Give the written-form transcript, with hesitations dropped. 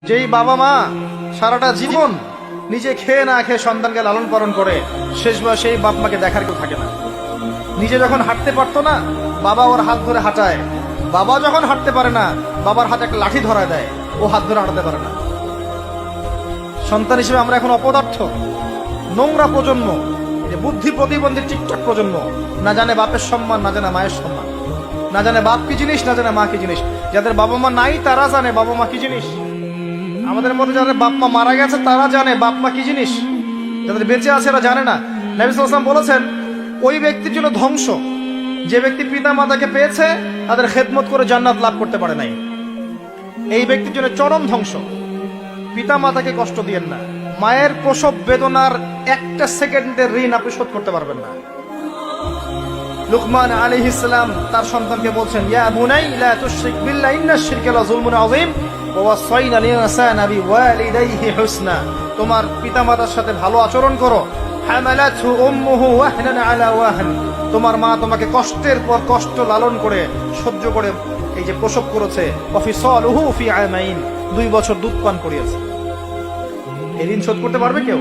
যেই বাবা মা সারাটা জীবন নিজে খেয়ে না খেয়ে সন্তানকে লালন পালন করে, শেষ বয়সে সেই বাপ মাকে দেখার কেউ থাকে না। নিজে যখন হাঁটতে পারতো না, বাবা ওর হাত ধরে হাঁটায়। বাবা যখন হাঁটতে পারে না, বাবার হাতে একটা লাঠি ধরায় দেয়, ও হাত ধরে হাঁটাতে পারে না। সন্তান হিসেবে আমরা এখন অপদার্থ, নোংরা প্রজন্ম, বুদ্ধি প্রতিবন্ধী টিকটক প্রজন্ম। না জানে বাপের সম্মান, না জানে মায়ের সম্মান, না জানে বাপ কি জিনিস, না জানে মা কি জিনিস। যাদের বাবা মা নাই তারা জানে বাবা মা কি জিনিস। আমাদের মধ্যে যাদের বাপ মা মারা গেছে তারা জানে বাপ মা কি জিনিস, যাদের বেঁচে আছে এরা জানে না। নবী সাল্লাল্লাহু আলাইহি ওয়াসাল্লাম বলেছেন, ওই ব্যক্তির জন্য ধ্বংস যে ব্যক্তি পিতা মাতাকে পেয়েছে তাদের খেদমত করে জান্নাত লাভ করতে পারে নাই। এই ব্যক্তির জন্য চরম ধ্বংস। পিতা মাতাকে কষ্ট দিয়েন না। মায়ের প্রসব বেদনার একটা সেকেন্ডের ঋণ আপনি শোধ করতে পারবেন না। লুকমান আলাইহিস সালাম তার সন্তানকে বলছেন, ইয়া বুনাই লা তুশরিক বিল্লাহ ইন্নাশ শিরকা লাযুলমুন আযীম ওয়া ওয়াসাইনা লিল ইনসানা বিওয়ালিদাইহি হুসনা। তোমার পিতামাতার সাথে ভালো আচরণ করো। হামালাতহু উম্মুহু ওয়াহনান আলা ওয়াহন। তোমার মা তোমাকে কষ্টের পর কষ্ট লালন করে সহ্য করে এই যে প্রসব করেছে। ওয়া ফিসালুহু ফি আমাইন, 2 বছর দুধ পান করিয়েছে। এই ঋণ শোধ করতে পারবে কেউ?